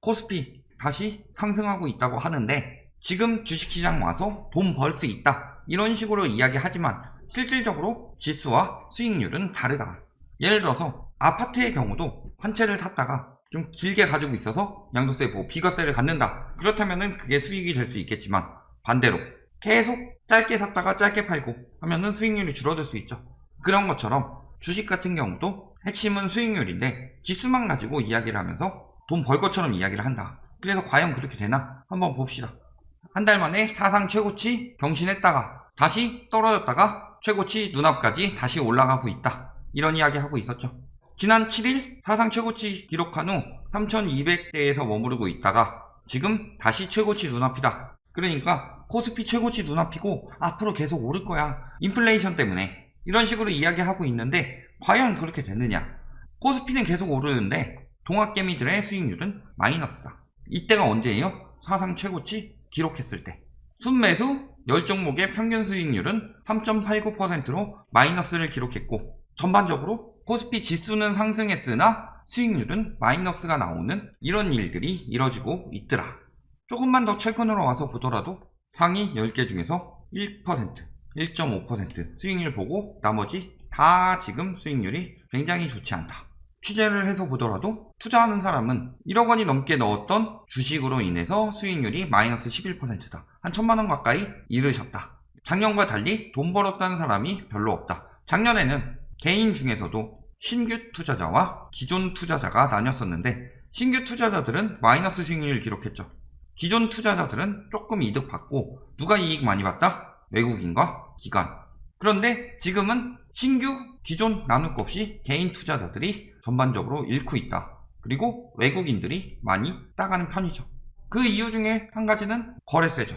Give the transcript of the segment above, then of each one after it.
코스피 다시 상승하고 있다고 하는데 지금 주식시장 와서 돈 벌 수 있다 이런 식으로 이야기하지만 실질적으로 지수와 수익률은 다르다. 예를 들어서 아파트의 경우도 한 채를 샀다가 좀 길게 가지고 있어서 양도세 비과세를 갖는다. 그렇다면은 그게 수익이 될 수 있겠지만 반대로 계속 짧게 샀다가 짧게 팔고 하면은 수익률이 줄어들 수 있죠. 그런 것처럼 주식 같은 경우도 핵심은 수익률인데 지수만 가지고 이야기를 하면서 돈 벌 것처럼 이야기를 한다. 그래서 과연 그렇게 되나? 한번 봅시다. 한 달 만에 사상 최고치 경신했다가 다시 떨어졌다가 최고치 눈앞까지 다시 올라가고 있다. 이런 이야기 하고 있었죠. 지난 7일 사상 최고치 기록한 후 3200대에서 머무르고 있다가 지금 다시 최고치 눈앞이다. 그러니까 코스피 최고치 눈앞이고 앞으로 계속 오를 거야. 인플레이션 때문에. 이런 식으로 이야기하고 있는데 과연 그렇게 됐느냐? 코스피는 계속 오르는데 동학개미들의 수익률은 마이너스다. 이때가 언제예요? 사상 최고치 기록했을 때. 순매수 10종목의 평균 수익률은 3.89%로 마이너스를 기록했고 전반적으로 코스피 지수는 상승했으나 수익률은 마이너스가 나오는 이런 일들이 이뤄지고 있더라. 조금만 더 최근으로 와서 보더라도 상위 10개 중에서 1%, 1.5% 수익률 보고 나머지 다 지금 수익률이 굉장히 좋지 않다. 취재를 해서 보더라도 투자하는 사람은 1억 원이 넘게 넣었던 주식으로 인해서 수익률이 마이너스 11%다. 한 1000만원 가까이 잃으셨다. 작년과 달리 돈 벌었다는 사람이 별로 없다. 작년에는 개인 중에서도 신규 투자자와 기존 투자자가 나뉘었었는데 신규 투자자들은 마이너스 수익률을 기록했죠. 기존 투자자들은 조금 이득 받고 누가 이익 많이 봤다? 외국인과 기관. 그런데 지금은 신규, 기존 나눌 것 없이 개인 투자자들이 전반적으로 잃고 있다. 그리고 외국인들이 많이 따가는 편이죠. 그 이유 중에 한 가지는 거래세죠.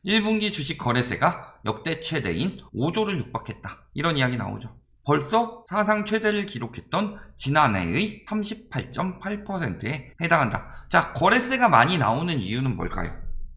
1분기 주식 거래세가 역대 최대인 5조를 육박했다. 이런 이야기 나오죠. 벌써 사상 최대를 기록했던 지난해의 38.8%에 해당한다. 자, 거래세가 많이 나오는 이유는 뭘까요?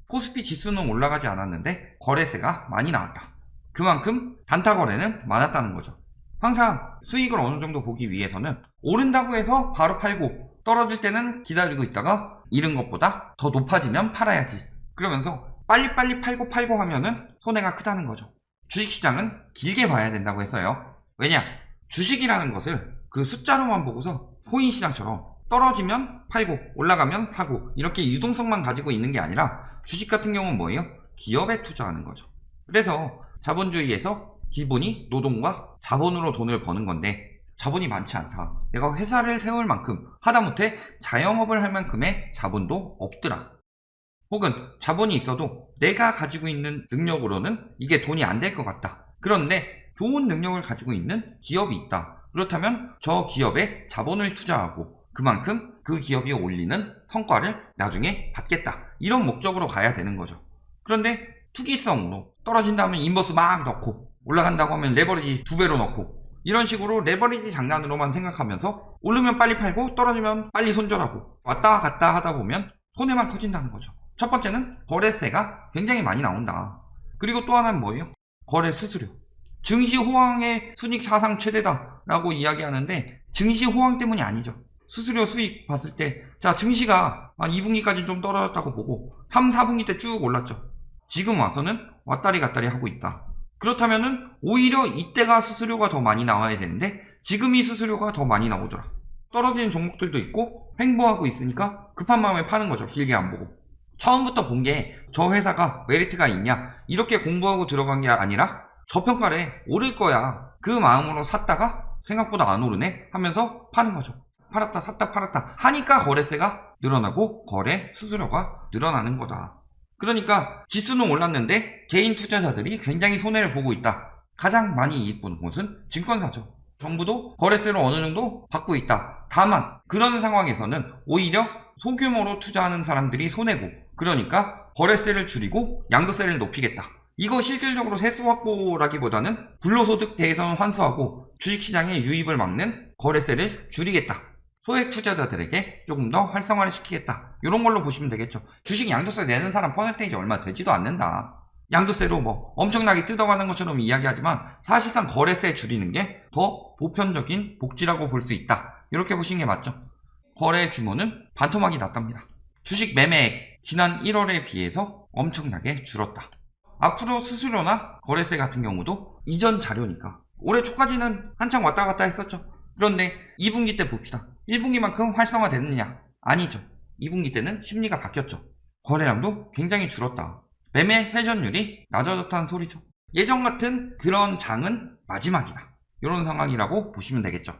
코스피 지수는 올라가지 않았는데 거래세가 많이 나왔다. 그만큼 단타 거래는 많았다는 거죠. 항상 수익을 어느 정도 보기 위해서는 오른다고 해서 바로 팔고 떨어질 때는 기다리고 있다가 잃은 것보다 더 높아지면 팔아야지. 그러면서 빨리빨리 팔고 하면은 손해가 크다는 거죠. 주식시장은 길게 봐야 된다고 했어요. 왜냐? 주식이라는 것을 그 숫자로만 보고서 코인시장처럼 떨어지면 팔고 올라가면 사고 이렇게 유동성만 가지고 있는 게 아니라 주식 같은 경우는 뭐예요? 기업에 투자하는 거죠. 그래서 자본주의에서 기본이 노동과 자본으로 돈을 버는 건데 자본이 많지 않다. 내가 회사를 세울 만큼 하다못해 자영업을 할 만큼의 자본도 없더라. 혹은 자본이 있어도 내가 가지고 있는 능력으로는 이게 돈이 안 될 것 같다. 그런데 좋은 능력을 가지고 있는 기업이 있다. 그렇다면 저 기업에 자본을 투자하고 그만큼 그 기업이 올리는 성과를 나중에 받겠다. 이런 목적으로 가야 되는 거죠. 그런데 투기성으로 떨어진다면 인버스 막 넣고 올라간다고 하면 레버리지 2배로 넣고 이런 식으로 레버리지 장난으로만 생각하면서 오르면 빨리 팔고 떨어지면 빨리 손절하고 왔다 갔다 하다 보면 손해만 커진다는 거죠. 첫 번째는 거래세가 굉장히 많이 나온다. 그리고 또 하나는 뭐예요? 거래 수수료. 증시 호황의 순익 사상 최대다 라고 이야기하는데 증시 호황 때문이 아니죠. 수수료 수익 봤을 때 자 증시가 2분기까지 좀 떨어졌다고 보고 3, 4분기 때 쭉 올랐죠. 지금 와서는 왔다리 갔다리 하고 있다. 그렇다면은 오히려 이때가 수수료가 더 많이 나와야 되는데 지금 이 수수료가 더 많이 나오더라. 떨어지는 종목들도 있고 횡보하고 있으니까 급한 마음에 파는 거죠. 길게 안 보고. 처음부터 본 게 저 회사가 메리트가 있냐 이렇게 공부하고 들어간 게 아니라 저평가래 오를 거야 그 마음으로 샀다가 생각보다 안 오르네 하면서 파는 거죠. 팔았다 샀다 팔았다 하니까 거래세가 늘어나고 거래 수수료가 늘어나는 거다. 그러니까 지수는 올랐는데 개인 투자자들이 굉장히 손해를 보고 있다. 가장 많이 이익 보는 곳은 증권사죠. 정부도 거래세를 어느 정도 받고 있다. 다만 그런 상황에서는 오히려 소규모로 투자하는 사람들이 손해고 그러니까 거래세를 줄이고 양도세를 높이겠다. 이거 실질적으로 세수 확보라기보다는 불로소득 대선 환수하고 주식시장의 유입을 막는 거래세를 줄이겠다. 소액 투자자들에게 조금 더 활성화를 시키겠다. 이런 걸로 보시면 되겠죠. 주식 양도세 내는 사람 퍼센테이지 얼마 되지도 않는다. 양도세로 뭐 엄청나게 뜯어가는 것처럼 이야기하지만 사실상 거래세 줄이는 게 더 보편적인 복지라고 볼 수 있다. 이렇게 보시는 게 맞죠. 거래 규모는 반토막이 났답니다. 주식 매매액 지난 1월에 비해서 엄청나게 줄었다. 앞으로 수수료나 거래세 같은 경우도 이전 자료니까 올해 초까지는 한창 왔다 갔다 했었죠. 그런데 2분기 때 봅시다. 1분기만큼 활성화됐느냐? 아니죠. 2분기 때는 심리가 바뀌었죠. 거래량도 굉장히 줄었다. 매매 회전율이 낮아졌다는 소리죠. 예전 같은 그런 장은 마지막이다. 이런 상황이라고 보시면 되겠죠.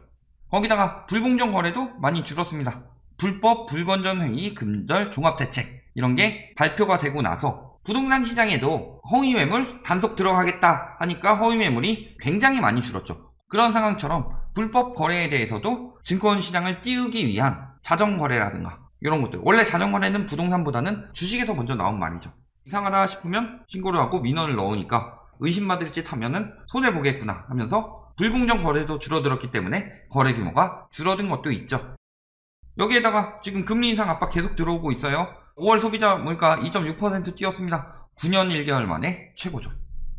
거기다가 불공정 거래도 많이 줄었습니다. 불법 불건전 회의 금절 종합대책 이런 게 발표가 되고 나서 부동산 시장에도 허위매물 단속 들어가겠다 하니까 허위매물이 굉장히 많이 줄었죠. 그런 상황처럼 불법 거래에 대해서도 증권시장을 띄우기 위한 자정거래라든가 이런 것들, 원래 자정거래는 부동산보다는 주식에서 먼저 나온 말이죠. 이상하다 싶으면 신고를 하고 민원을 넣으니까 의심받을 짓 하면은 손해보겠구나 하면서 불공정 거래도 줄어들었기 때문에 거래 규모가 줄어든 것도 있죠. 여기에다가 지금 금리 인상 압박 계속 들어오고 있어요. 5월 소비자 물가 2.6% 뛰었습니다. 9년 1개월 만에 최고죠.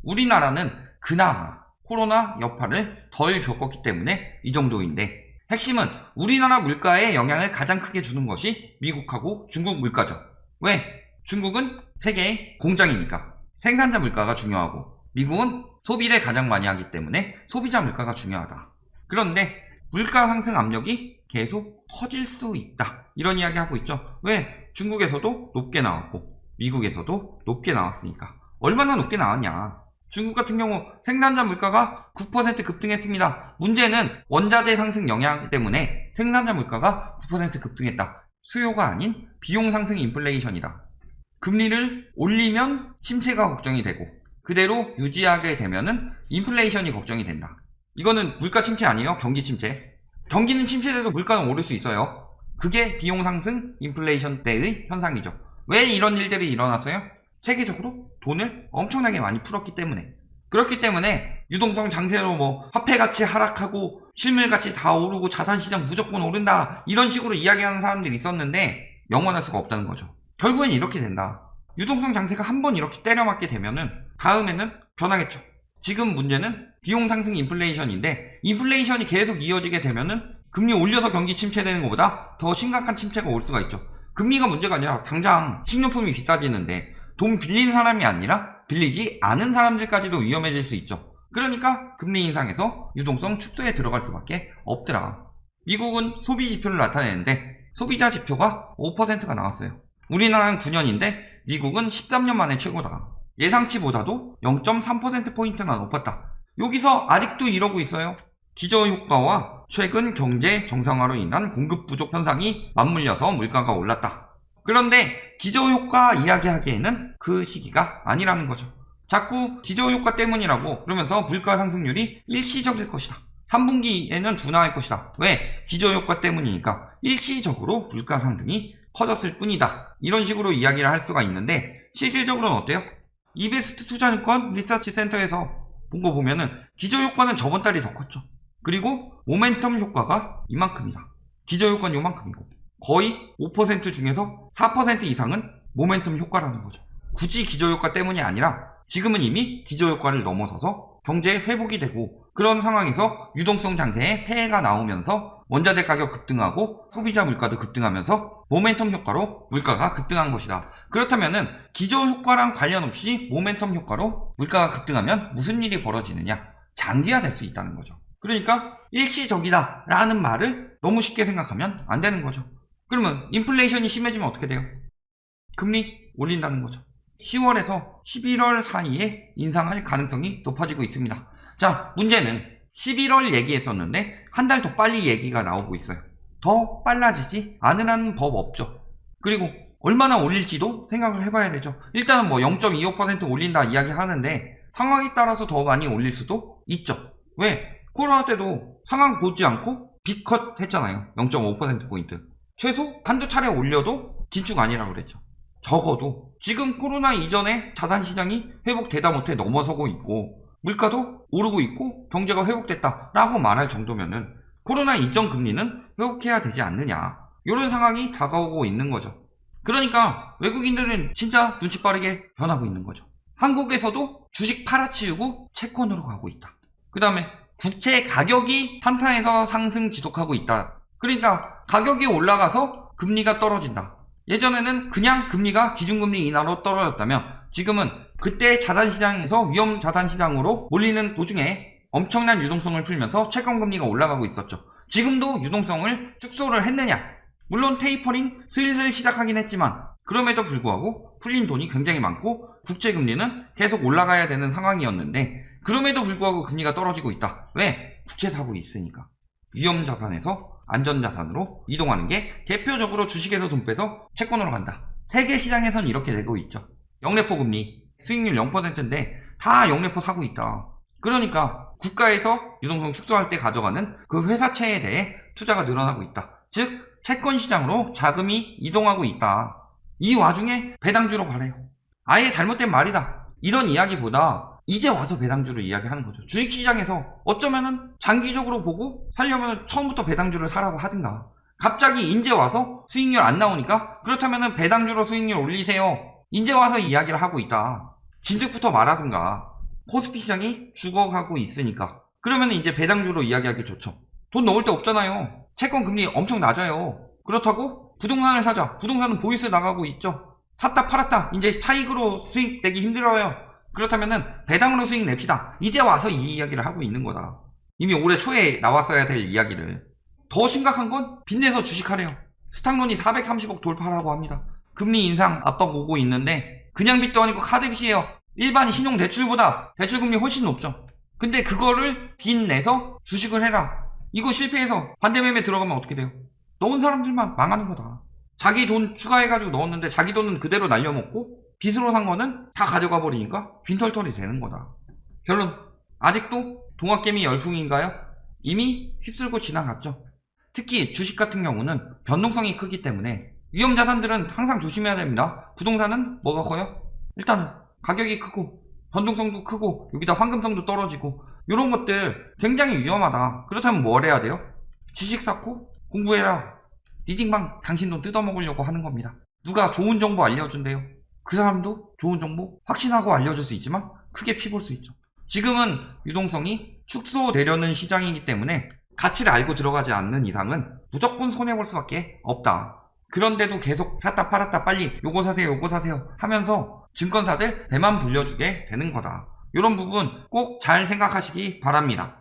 우리나라는 그나마 코로나 여파를 덜 겪었기 때문에 이 정도인데, 핵심은 우리나라 물가에 영향을 가장 크게 주는 것이 미국하고 중국 물가죠. 왜? 중국은 세계의 공장이니까 생산자 물가가 중요하고, 미국은 소비를 가장 많이 하기 때문에 소비자 물가가 중요하다. 그런데 물가 상승 압력이 계속 커질 수 있다, 이런 이야기 하고 있죠. 왜? 중국에서도 높게 나왔고 미국에서도 높게 나왔으니까. 얼마나 높게 나왔냐? 중국 같은 경우 생산자 물가가 9% 급등했습니다. 문제는 원자재 상승 영향 때문에 생산자 물가가 9% 급등했다. 수요가 아닌 비용 상승 인플레이션이다. 금리를 올리면 침체가 걱정이 되고 그대로 유지하게 되면은 인플레이션이 걱정이 된다. 이거는 물가 침체 아니에요? 경기 침체. 경기는 침체돼도 물가는 오를 수 있어요. 그게 비용 상승 인플레이션 때의 현상이죠. 왜 이런 일들이 일어났어요? 세계적으로 돈을 엄청나게 많이 풀었기 때문에. 그렇기 때문에 유동성 장세로 뭐 화폐 가치 하락하고 실물 가치 다 오르고 자산시장 무조건 오른다, 이런 식으로 이야기하는 사람들이 있었는데 영원할 수가 없다는 거죠. 결국엔 이렇게 된다. 유동성 장세가 한번 이렇게 때려맞게 되면은 다음에는 변하겠죠. 지금 문제는 비용 상승 인플레이션인데, 인플레이션이 계속 이어지게 되면은 금리 올려서 경기 침체되는 것보다 더 심각한 침체가 올 수가 있죠. 금리가 문제가 아니라 당장 식료품이 비싸지는데 돈 빌린 사람이 아니라 빌리지 않은 사람들까지도 위험해질 수 있죠. 그러니까 금리 인상에서 유동성 축소에 들어갈 수밖에 없더라. 미국은 소비 지표를 나타내는데 소비자 지표가 5%가 나왔어요. 우리나라는 9년인데 미국은 13년 만에 최고다. 예상치보다도 0.3%포인트나 높았다. 여기서 아직도 이러고 있어요. 기저효과와 최근 경제 정상화로 인한 공급 부족 현상이 맞물려서 물가가 올랐다. 그런데 기저효과 이야기하기에는 그 시기가 아니라는 거죠. 자꾸 기저효과 때문이라고 그러면서 물가 상승률이 일시적일 것이다. 3분기에는 둔화할 것이다. 왜? 기저효과 때문이니까 일시적으로 물가 상승이 커졌을 뿐이다. 이런 식으로 이야기를 할 수가 있는데 실질적으로는 어때요? 이베스트 투자증권 리서치 센터에서 본 거 보면은 기저효과는 저번 달이 더 컸죠. 그리고 모멘텀 효과가 이만큼이다. 기저효과는 요만큼이고 거의 5% 중에서 4% 이상은 모멘텀 효과라는 거죠. 굳이 기저효과 때문이 아니라 지금은 이미 기저효과를 넘어서서 경제 회복이 되고 그런 상황에서 유동성 장세에 폐해가 나오면서 원자재 가격 급등하고 소비자 물가도 급등하면서 모멘텀 효과로 물가가 급등한 것이다. 그렇다면은 기저효과랑 관련 없이 모멘텀 효과로 물가가 급등하면 무슨 일이 벌어지느냐? 장기화될 수 있다는 거죠. 그러니까 일시적이다 라는 말을 너무 쉽게 생각하면 안 되는 거죠. 그러면 인플레이션이 심해지면 어떻게 돼요? 금리 올린다는 거죠. 10월에서 11월 사이에 인상할 가능성이 높아지고 있습니다. 자, 문제는 11월 얘기했었는데 한 달 더 빨리 얘기가 나오고 있어요. 더 빨라지지 않으라는 법 없죠. 그리고 얼마나 올릴지도 생각을 해봐야 되죠. 일단은 뭐 0.25% 올린다 이야기 하는데 상황에 따라서 더 많이 올릴 수도 있죠. 왜? 코로나 때도 상황 보지 않고 빅컷 했잖아요. 0.5%포인트. 최소 한두 차례 올려도 긴축 아니라고 그랬죠. 적어도 지금 코로나 이전에 자산시장이 회복되다 못해 넘어서고 있고 물가도 오르고 있고 경제가 회복됐다 라고 말할 정도면은 코로나 이전 금리는 회복해야 되지 않느냐, 이런 상황이 다가오고 있는 거죠. 그러니까 외국인들은 진짜 눈치 빠르게 변하고 있는 거죠. 한국에서도 주식 팔아치우고 채권으로 가고 있다. 그 다음에 국채 가격이 탄탄해서 상승 지속하고 있다. 그러니까 가격이 올라가서 금리가 떨어진다. 예전에는 그냥 금리가 기준금리 인하로 떨어졌다면 지금은 그때 자산시장에서 위험 자산시장으로 몰리는 도중에 엄청난 유동성을 풀면서 채권금리가 올라가고 있었죠. 지금도 유동성을 축소를 했느냐? 물론 테이퍼링 슬슬 시작하긴 했지만 그럼에도 불구하고 풀린 돈이 굉장히 많고 국채금리는 계속 올라가야 되는 상황이었는데 그럼에도 불구하고 금리가 떨어지고 있다. 왜? 국채 사고 있으니까. 위험자산에서 안전자산으로 이동하는 게 대표적으로 주식에서 돈 빼서 채권으로 간다. 세계 시장에선 이렇게 되고 있죠. 영래포 금리 수익률 0%인데 다 영래포 사고 있다. 그러니까 국가에서 유동성 축소할 때 가져가는 그 회사채에 대해 투자가 늘어나고 있다. 즉 채권 시장으로 자금이 이동하고 있다. 이 와중에 배당주로 가래요. 아예 잘못된 말이다. 이런 이야기보다 이제 와서 배당주를 이야기하는 거죠. 주식시장에서 어쩌면은 장기적으로 보고 살려면 처음부터 배당주를 사라고 하든가, 갑자기 이제 와서 수익률 안 나오니까 그렇다면은 배당주로 수익률 올리세요. 이제 와서 이야기를 하고 있다. 진즉부터 말하든가. 코스피 시장이 죽어가고 있으니까 그러면 이제 배당주로 이야기하기 좋죠. 돈 넣을 데 없잖아요. 채권 금리 엄청 낮아요. 그렇다고 부동산을 사자. 부동산은 보이스 나가고 있죠. 샀다 팔았다 이제 차익으로 수익 내기 힘들어요. 그렇다면은 배당으로 수익 냅시다. 이제 와서 이 이야기를 하고 있는 거다. 이미 올해 초에 나왔어야 될 이야기를. 더 심각한 건 빚내서 주식하래요. 스탁론이 430억 돌파라고 합니다. 금리 인상 압박 오고 있는데 그냥 빚도 아니고 카드 빚이에요. 일반 신용대출보다 대출금리 훨씬 높죠. 근데 그거를 빚내서 주식을 해라. 이거 실패해서 반대매매 들어가면 어떻게 돼요? 넣은 사람들만 망하는 거다. 자기 돈 추가해가지고 넣었는데 자기 돈은 그대로 날려먹고 빚으로 산 거는 다 가져가 버리니까 빈털털이 되는 거다. 결론, 아직도 동학개미 열풍인가요? 이미 휩쓸고 지나갔죠. 특히 주식 같은 경우는 변동성이 크기 때문에 위험자산들은 항상 조심해야 됩니다. 부동산은 뭐가 커요? 일단은 가격이 크고 변동성도 크고 여기다 황금성도 떨어지고 이런 것들 굉장히 위험하다. 그렇다면 뭘 해야 돼요? 지식 쌓고 공부해라. 리딩방 당신 돈 뜯어먹으려고 하는 겁니다. 누가 좋은 정보 알려준대요. 그 사람도 좋은 정보 확신하고 알려줄 수 있지만 크게 피볼 수 있죠. 지금은 유동성이 축소되려는 시장이기 때문에 가치를 알고 들어가지 않는 이상은 무조건 손해볼 수밖에 없다. 그런데도 계속 샀다 팔았다 빨리 요거 사세요 하면서 증권사들 배만 불려주게 되는 거다. 이런 부분 꼭 잘 생각하시기 바랍니다.